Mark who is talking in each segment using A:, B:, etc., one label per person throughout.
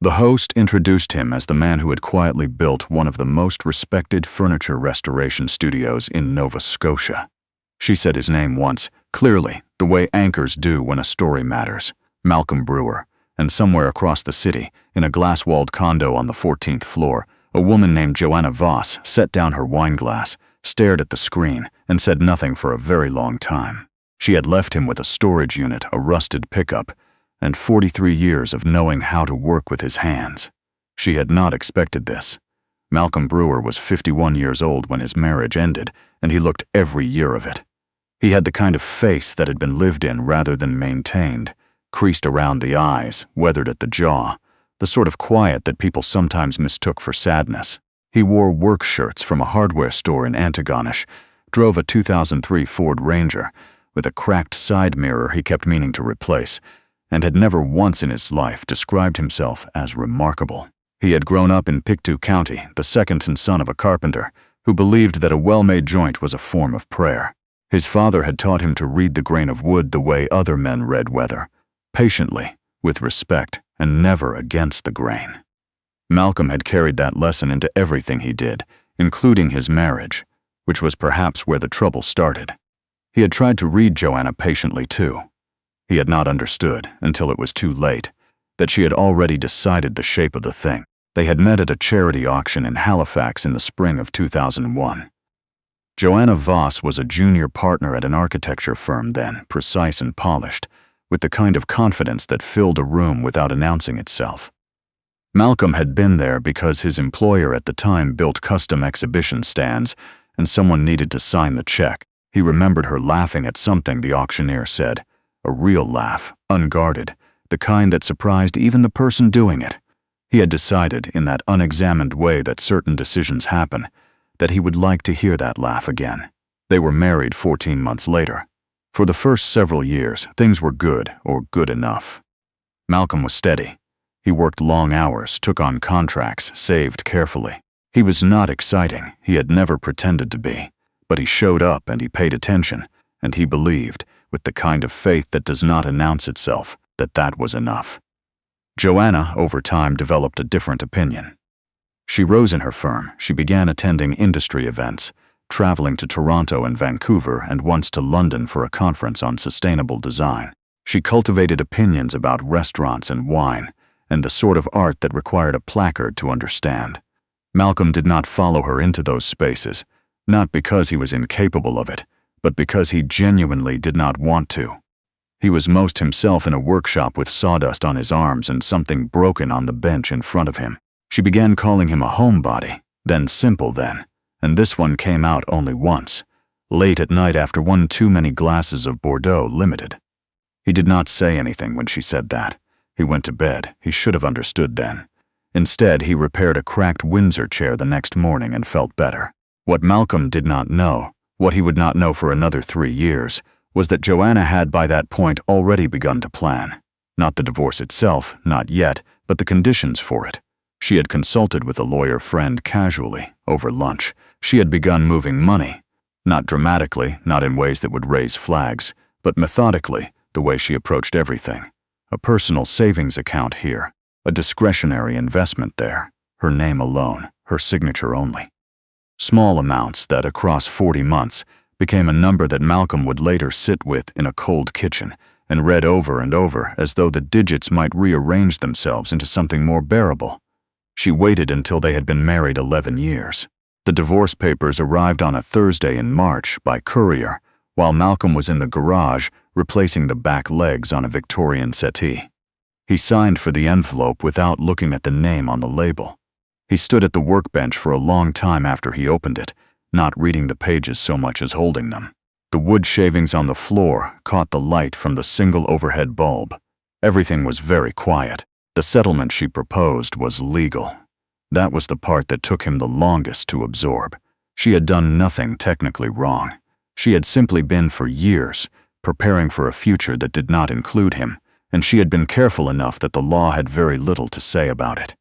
A: The host introduced him as the man who had quietly built one of the most respected furniture restoration studios in Nova Scotia. She said his name once, clearly, the way anchors do when a story matters: Malcolm Brewer. And somewhere across the city, in a glass-walled condo on the 14th floor, a woman named Joanna Voss set down her wine glass, stared at the screen, and said nothing for a very long time. She had left him with a storage unit, a rusted pickup, and 43 years of knowing how to work with his hands. She had not expected this. Malcolm Brewer was 51 years old when his marriage ended, and he looked every year of it. He had the kind of face that had been lived in rather than maintained, creased around the eyes, weathered at the jaw, the sort of quiet that people sometimes mistook for sadness. He wore work shirts from a hardware store in Antigonish, drove a 2003 Ford Ranger with a cracked side mirror he kept meaning to replace, and had never once in his life described himself as remarkable. He had grown up in Pictou County, the second son of a carpenter, who believed that a well-made joint was a form of prayer. His father had taught him to read the grain of wood the way other men read weather, patiently, with respect, and never against the grain. Malcolm had carried that lesson into everything he did, including his marriage, which was perhaps where the trouble started. He had tried to read Joanna patiently too. He had not understood, until it was too late, that she had already decided the shape of the thing. They had met at a charity auction in Halifax in the spring of 2001. Joanna Voss was a junior partner at an architecture firm then, precise and polished, with the kind of confidence that filled a room without announcing itself. Malcolm had been there because his employer at the time built custom exhibition stands, and someone needed to sign the check. He remembered her laughing at something the auctioneer said, a real laugh, unguarded, the kind that surprised even the person doing it. He had decided, in that unexamined way that certain decisions happen, that he would like to hear that laugh again. They were married 14 months later. For the first several years, things were good, or good enough. Malcolm was steady. He worked long hours, took on contracts, saved carefully. He was not exciting, he had never pretended to be, but he showed up and he paid attention, and he believed, with the kind of faith that does not announce itself, that that was enough. Joanna, over time, developed a different opinion. She rose in her firm. She began attending industry events, traveling to Toronto and Vancouver, and once to London for a conference on sustainable design. She cultivated opinions about restaurants and wine, and the sort of art that required a placard to understand. Malcolm did not follow her into those spaces, not because he was incapable of it, but because he genuinely did not want to. He was most himself in a workshop with sawdust on his arms and something broken on the bench in front of him. She began calling him a homebody, then simple then, and this one came out only once, late at night after one too many glasses of Bordeaux Limited. He did not say anything when she said that. He went to bed. He should have understood then. Instead, he repaired a cracked Windsor chair the next morning and felt better. What Malcolm did not know, what he would not know for another 3 years, was that Joanna had by that point already begun to plan. Not the divorce itself, not yet, but the conditions for it. She had consulted with a lawyer friend casually, over lunch. She had begun moving money. Not dramatically, not in ways that would raise flags, but methodically, the way she approached everything. A personal savings account here, a discretionary investment there, her name alone, her signature only. Small amounts that, across 40 months, became a number that Malcolm would later sit with in a cold kitchen and read over and over as though the digits might rearrange themselves into something more bearable. She waited until they had been married 11 years. The divorce papers arrived on a Thursday in March by courier, while Malcolm was in the garage replacing the back legs on a Victorian settee. He signed for the envelope without looking at the name on the label. He stood at the workbench for a long time after he opened it, not reading the pages so much as holding them. The wood shavings on the floor caught the light from the single overhead bulb. Everything was very quiet. The settlement she proposed was legal. That was the part that took him the longest to absorb. She had done nothing technically wrong. She had simply been for years preparing for a future that did not include him, and she had been careful enough that the law had very little to say about it.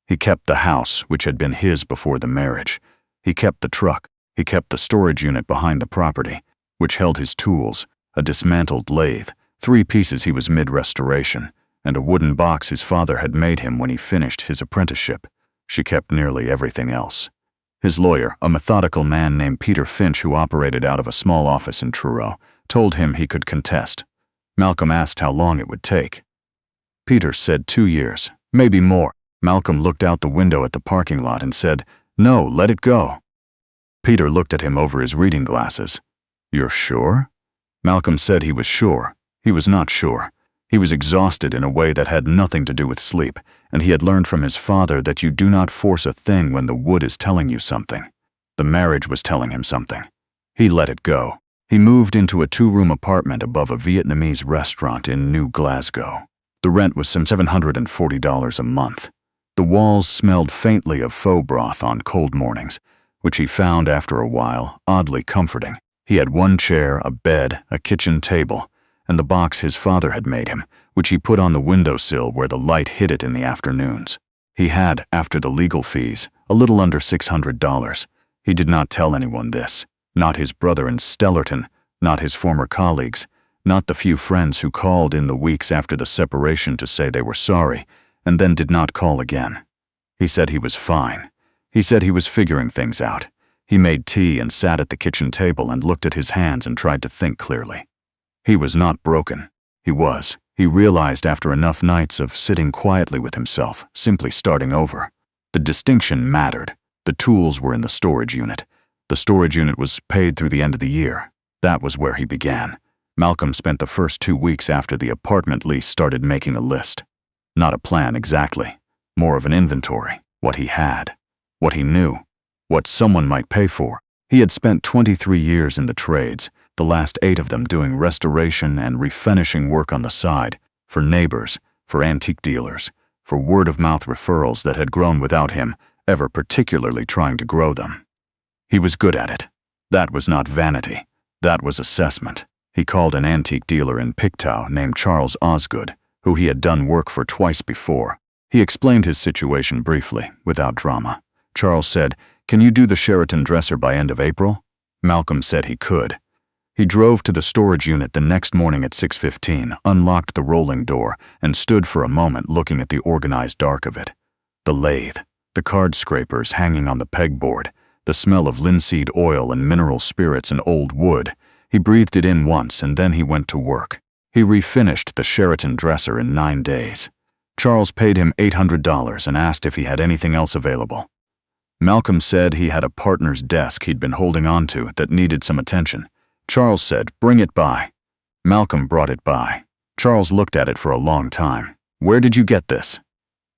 A: He kept the house, which had been his before the marriage. He kept the truck. He kept the storage unit behind the property, which held his tools, a dismantled lathe, 3 pieces he was mid-restoration, and a wooden box his father had made him when he finished his apprenticeship. She kept nearly everything else. His lawyer, a methodical man named Peter Finch who operated out of a small office in Truro, told him he could contest. Malcolm asked how long it would take. Peter said 2 years, maybe more. Malcolm looked out the window at the parking lot and said, "No, let it go." Peter looked at him over his reading glasses. "You're sure?" Malcolm said he was sure. He was not sure. He was exhausted in a way that had nothing to do with sleep, and he had learned from his father that you do not force a thing when the wood is telling you something. The marriage was telling him something. He let it go. He moved into a 2-room apartment above a Vietnamese restaurant in New Glasgow. The rent was some $740 a month. The walls smelled faintly of faux broth on cold mornings, which he found after a while oddly comforting. He had 1 chair, a bed, a kitchen table, and the box his father had made him, which he put on the windowsill where the light hit it in the afternoons. He had, after the legal fees, a little under $600. He did not tell anyone this, not his brother in Stellarton, not his former colleagues, not the few friends who called in the weeks after the separation to say they were sorry, and then did not call again. He said he was fine. He said he was figuring things out. He made tea and sat at the kitchen table and looked at his hands and tried to think clearly. He was not broken. He realized after enough nights of sitting quietly with himself, simply starting over. The distinction mattered. The tools were in the storage unit. The storage unit was paid through the end of the year. That was where he began. Malcolm spent the first 2 weeks after the apartment lease started making a list. Not a plan exactly, more of an inventory, what he had, what he knew, what someone might pay for. He had spent 23 years in the trades, the last 8 of them doing restoration and refinishing work on the side, for neighbors, for antique dealers, for word-of-mouth referrals that had grown without him ever particularly trying to grow them. He was good at it. That was not vanity. That was assessment. He called an antique dealer in Pictou named Charles Osgood, who he had done work for twice before. He explained his situation briefly, without drama. Charles said, "Can you do the Sheraton dresser by end of April?" Malcolm said he could. He drove to the storage unit the next morning at 6:15, unlocked the rolling door, and stood for a moment looking at the organized dark of it. The lathe, the card scrapers hanging on the pegboard, the smell of linseed oil and mineral spirits and old wood. He breathed it in once and then he went to work. He refinished the Sheraton dresser in 9 days. Charles paid him $800 and asked if he had anything else available. Malcolm said he had a partner's desk he'd been holding on to that needed some attention. Charles said, "Bring it by." Malcolm brought it by. Charles looked at it for a long time. "Where did you get this?"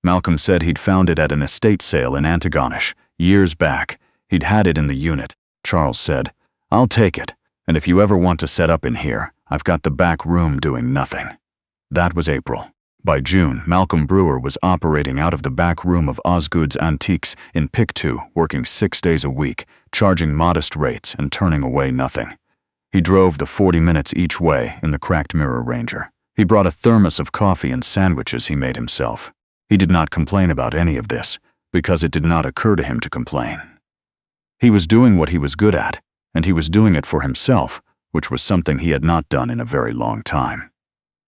A: Malcolm said he'd found it at an estate sale in Antigonish, years back. He'd had it in the unit. Charles said, "I'll take it, and if you ever want to set up in here, I've got the back room doing nothing." That was April. By June, Malcolm Brewer was operating out of the back room of Osgood's Antiques in Pictou, working 6 days a week, charging modest rates and turning away nothing. He drove the 40 minutes each way in the cracked mirror Ranger. He brought a thermos of coffee and sandwiches he made himself. He did not complain about any of this, because it did not occur to him to complain. He was doing what he was good at, and he was doing it for himself, which was something he had not done in a very long time.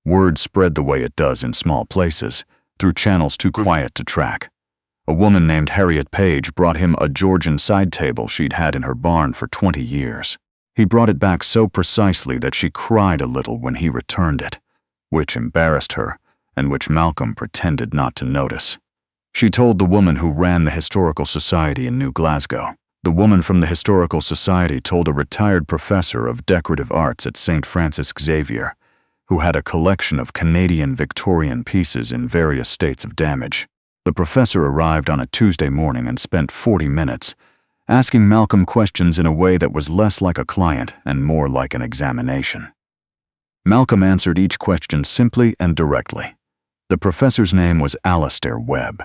A: Word spread the way it does in small places, through channels too quiet to track. A woman named Harriet Page brought him a Georgian side table she'd had in her barn for 20 years. He brought it back so precisely that she cried a little when he returned it, which embarrassed her, and which Malcolm pretended not to notice. She told the woman who ran the Historical Society in New Glasgow. The woman from the Historical Society told a retired professor of decorative arts at St. Francis Xavier, who had a collection of Canadian Victorian pieces in various states of damage. The professor arrived on a Tuesday morning and spent 40 minutes, asking Malcolm questions in a way that was less like a client and more like an examination. Malcolm answered each question simply and directly. The professor's name was Alastair Webb.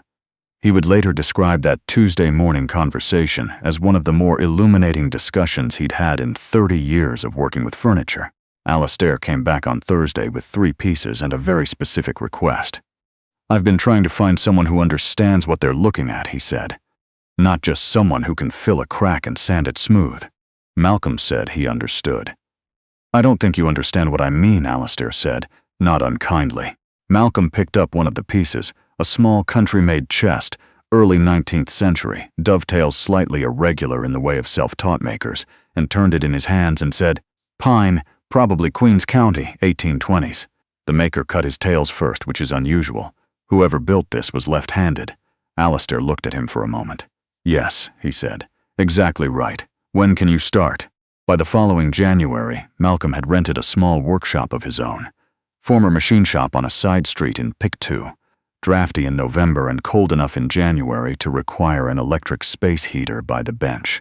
A: He would later describe that Tuesday morning conversation as one of the more illuminating discussions he'd had in 30 years of working with furniture. Alastair came back on Thursday with 3 pieces and a very specific request. "I've been trying to find someone who understands what they're looking at," he said. "Not just someone who can fill a crack and sand it smooth." Malcolm said he understood. "I don't think you understand what I mean," Alastair said, not unkindly. Malcolm picked up one of the pieces, a small country-made chest, early 19th century, dovetails slightly irregular in the way of self-taught makers, and turned it in his hands and said, "Pine, probably Queens County, 1820s. The maker cut his tails first, which is unusual. Whoever built this was left-handed. Alistair looked at him for a moment. "Yes," he said. "Exactly right. When can you start?" By the following January, Malcolm had rented a small workshop of his own. Former machine shop on a side street in Pictou. Drafty in November and cold enough in January to require an electric space heater by the bench.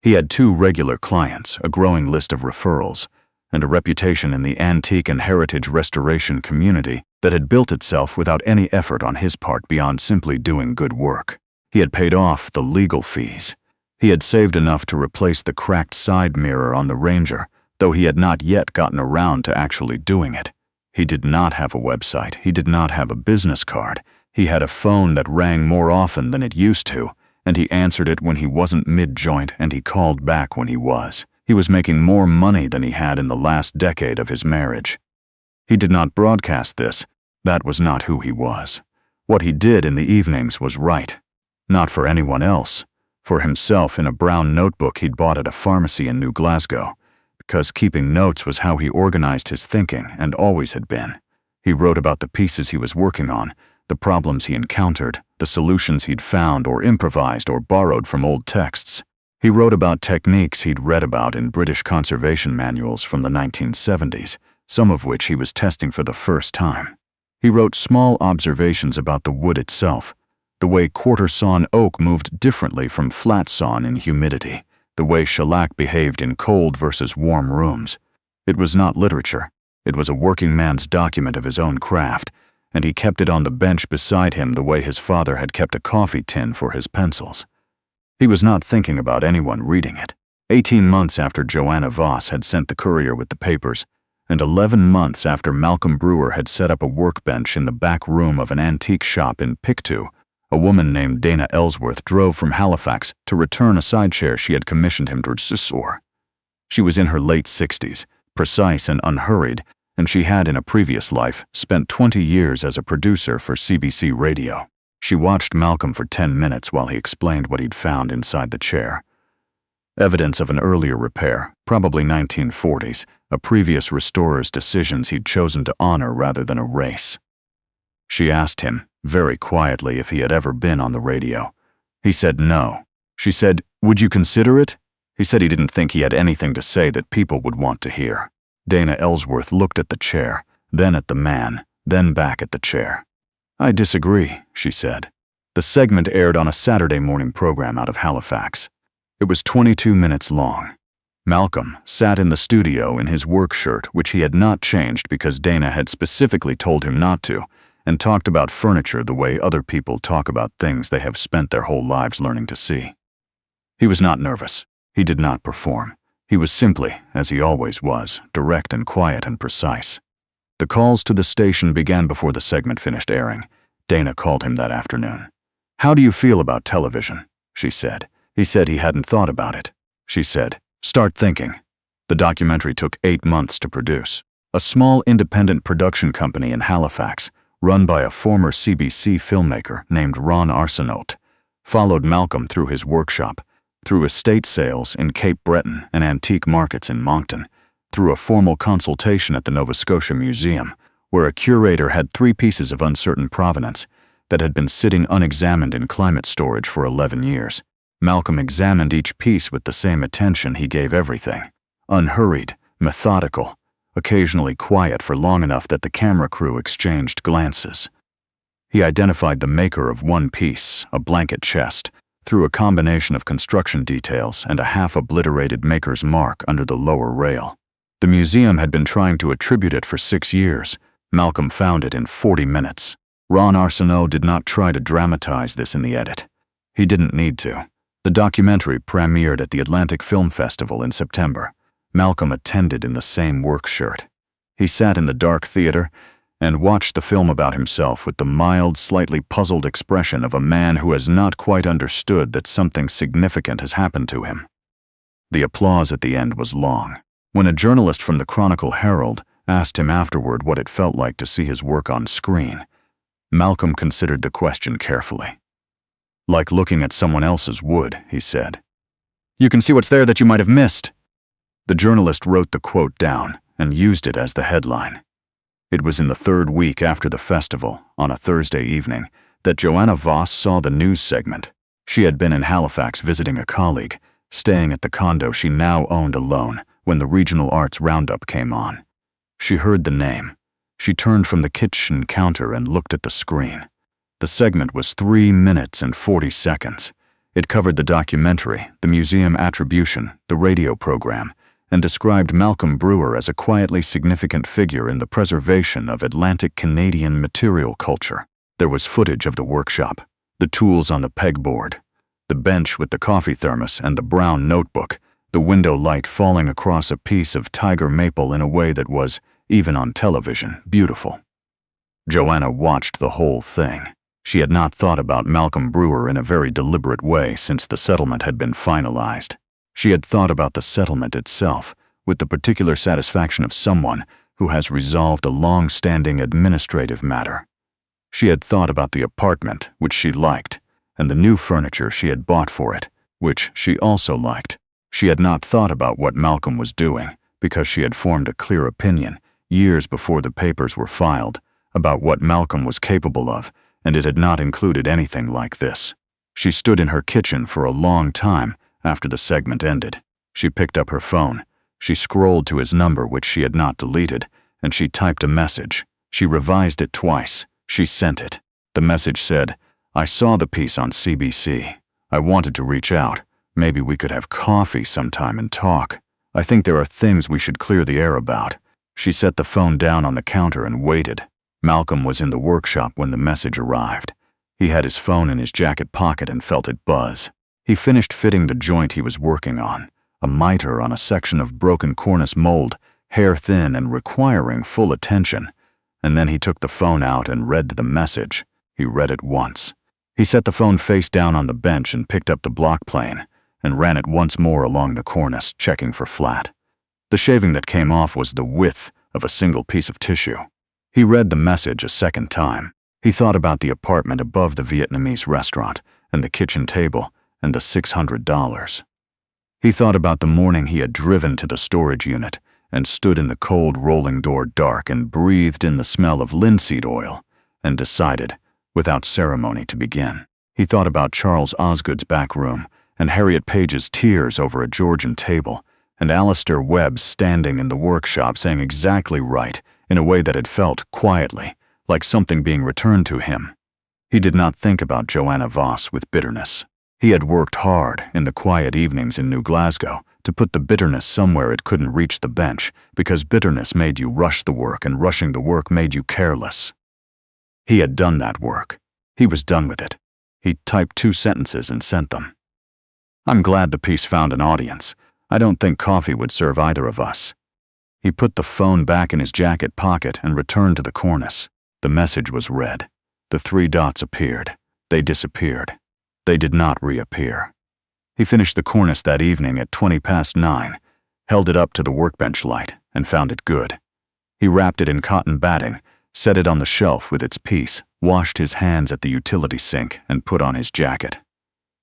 A: He had 2 regular clients, a growing list of referrals, and a reputation in the antique and heritage restoration community that had built itself without any effort on his part beyond simply doing good work. He had paid off the legal fees. He had saved enough to replace the cracked side mirror on the Ranger, though he had not yet gotten around to actually doing it. He did not have a website. He did not have a business card. He had a phone that rang more often than it used to, and he answered it when he wasn't mid-joint, and he called back when he was. He was making more money than he had in the last decade of his marriage. He did not broadcast this. That was not who he was. What he did in the evenings was right. Not for anyone else. For himself in a brown notebook he'd bought at a pharmacy in New Glasgow, because keeping notes was how he organized his thinking and always had been. He wrote about the pieces he was working on, the problems he encountered, the solutions he'd found or improvised or borrowed from old texts. He wrote about techniques he'd read about in British conservation manuals from the 1970s, some of which he was testing for the first time. He wrote small observations about the wood itself, the way quarter-sawn oak moved differently from flat-sawn in humidity, the way shellac behaved in cold versus warm rooms. It was not literature. It was a working man's document of his own craft, and he kept it on the bench beside him the way his father had kept a coffee tin for his pencils. He was not thinking about anyone reading it. 18 months after Joanna Voss had sent the courier with the papers, and 11 months after Malcolm Brewer had set up a workbench in the back room of an antique shop in Pictou, a woman named Dana Ellsworth drove from Halifax to return a side chair she had commissioned him to restore. She was in her late 60s, precise and unhurried, and she had in a previous life spent 20 years as a producer for CBC Radio. She watched Malcolm for 10 minutes while he explained what he'd found inside the chair. Evidence of an earlier repair, probably 1940s, a previous restorer's decisions he'd chosen to honor rather than erase. She asked him, very quietly, if he had ever been on the radio. He said no. She said, "Would you consider it?" He said he didn't think he had anything to say that people would want to hear. Dana Ellsworth looked at the chair, then at the man, then back at the chair. "I disagree," she said. The segment aired on a Saturday morning program out of Halifax. It was 22 minutes long. Malcolm sat in the studio in his work shirt, which he had not changed because Dana had specifically told him not to, and talked about furniture the way other people talk about things they have spent their whole lives learning to see. He was not nervous. He did not perform. He was simply, as he always was, direct and quiet and precise. The calls to the station began before the segment finished airing. Dana called him that afternoon. "How do you feel about television?" she said. He said he hadn't thought about it. She said, "Start thinking." The documentary took 8 months to produce. A small independent production company in Halifax, run by a former CBC filmmaker named Ron Arsenault, followed Malcolm through his workshop, through estate sales in Cape Breton and antique markets in Moncton, through a formal consultation at the Nova Scotia Museum, where a curator had 3 pieces of uncertain provenance that had been sitting unexamined in climate storage for 11 years. Malcolm examined each piece with the same attention he gave everything, unhurried, methodical, occasionally quiet for long enough that the camera crew exchanged glances. He identified the maker of one piece, a blanket chest, through a combination of construction details and a half-obliterated maker's mark under the lower rail. The museum had been trying to attribute it for 6 years. Malcolm found it in 40 minutes. Ron Arsenault did not try to dramatize this in the edit. He didn't need to. The documentary premiered at the Atlantic Film Festival in September. Malcolm attended in the same work shirt. He sat in the dark theater and watched the film about himself with the mild, slightly puzzled expression of a man who has not quite understood that something significant has happened to him. The applause at the end was long. When a journalist from the Chronicle Herald asked him afterward what it felt like to see his work on screen. Malcolm considered the question carefully. "Like looking at someone else's wood," he said. "You can see what's there that you might have missed." The journalist wrote the quote down and used it as the headline. It was in the third week after the festival, on a Thursday evening, that Joanna Voss saw the news segment. She had been in Halifax visiting a colleague, staying at the condo she now owned alone when the Regional Arts Roundup came on. She heard the name. She turned from the kitchen counter and looked at the screen. The segment was 3 minutes and 40 seconds. It covered the documentary, the museum attribution, the radio program, and described Malcolm Brewer as a quietly significant figure in the preservation of Atlantic Canadian material culture. There was footage of the workshop, the tools on the pegboard, the bench with the coffee thermos and the brown notebook, the window light falling across a piece of tiger maple in a way that was, even on television, beautiful. Joanna watched the whole thing. She had not thought about Malcolm Brewer in a very deliberate way since the settlement had been finalized. She had thought about the settlement itself with the particular satisfaction of someone who has resolved a long-standing administrative matter. She had thought about the apartment, which she liked, and the new furniture she had bought for it, which she also liked. She had not thought about what Malcolm was doing, because she had formed a clear opinion, years before the papers were filed, about what Malcolm was capable of, and it had not included anything like this. She stood in her kitchen for a long time after the segment ended. She picked up her phone. She scrolled to his number, which she had not deleted, and she typed a message. She revised it twice. She sent it. The message said, "I saw the piece on CBC. I wanted to reach out. Maybe we could have coffee sometime and talk. I think there are things we should clear the air about." She set the phone down on the counter and waited. Malcolm was in the workshop when the message arrived. He had his phone in his jacket pocket and felt it buzz. He finished fitting the joint he was working on, a miter on a section of broken cornice mold, hair-thin and requiring full attention. And then he took the phone out and read the message. He read it once. He set the phone face down on the bench and picked up the block plane and ran it once more along the cornice, checking for flat. The shaving that came off was the width of a single piece of tissue. He read the message a second time. He thought about the apartment above the Vietnamese restaurant and the kitchen table and the $600. He thought about the morning he had driven to the storage unit and stood in the cold rolling door dark and breathed in the smell of linseed oil and decided, without ceremony, to begin. He thought about Charles Osgood's back room and Harriet Page's tears over a Georgian table and Alistair Webb's standing in the workshop saying exactly right in a way that had felt, quietly, like something being returned to him. He did not think about Joanna Voss with bitterness. He had worked hard in the quiet evenings in New Glasgow to put the bitterness somewhere it couldn't reach the bench, because bitterness made you rush the work and rushing the work made you careless. He had done that work. He was done with it. He typed 2 sentences and sent them. "I'm glad the piece found an audience. I don't think coffee would serve either of us." He put the phone back in his jacket pocket and returned to the cornice. The message was read. The 3 dots appeared. They disappeared. They did not reappear. He finished the cornice that evening at 9:20, held it up to the workbench light, and found it good. He wrapped it in cotton batting, set it on the shelf with its piece, washed his hands at the utility sink, and put on his jacket.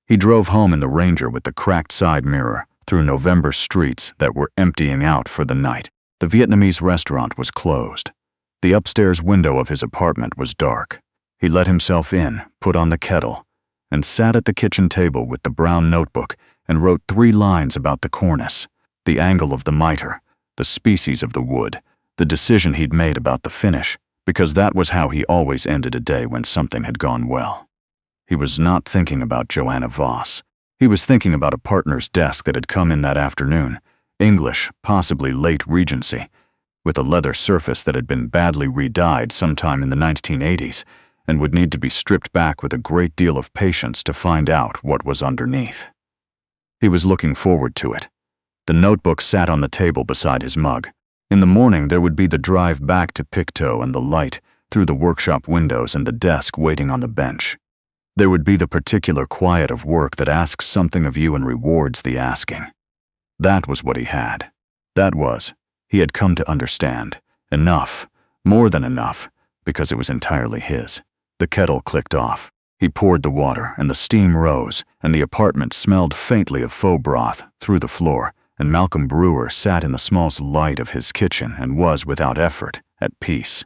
A: He drove home in the Ranger with the cracked side mirror through November streets that were emptying out for the night. The Vietnamese restaurant was closed. The upstairs window of his apartment was dark. He let himself in, put on the kettle, and sat at the kitchen table with the brown notebook and wrote 3 lines about the cornice, the angle of the miter, the species of the wood, the decision he'd made about the finish, because that was how he always ended a day when something had gone well. He was not thinking about Joanna Voss. He was thinking about a partner's desk that had come in that afternoon, English, possibly late Regency, with a leather surface that had been badly re-dyed sometime in the 1980s and would need to be stripped back with a great deal of patience to find out what was underneath. He was looking forward to it. The notebook sat on the table beside his mug. In the morning there would be the drive back to Pictou and the light through the workshop windows and the desk waiting on the bench. There would be the particular quiet of work that asks something of you and rewards the asking. That was what he had. That was, he had come to understand, Enough, more than enough, because it was entirely his. The kettle clicked off. He poured the water, and the steam rose, and the apartment smelled faintly of faux broth through the floor, and Malcolm Brewer sat in the small light of his kitchen and was, without effort, at peace.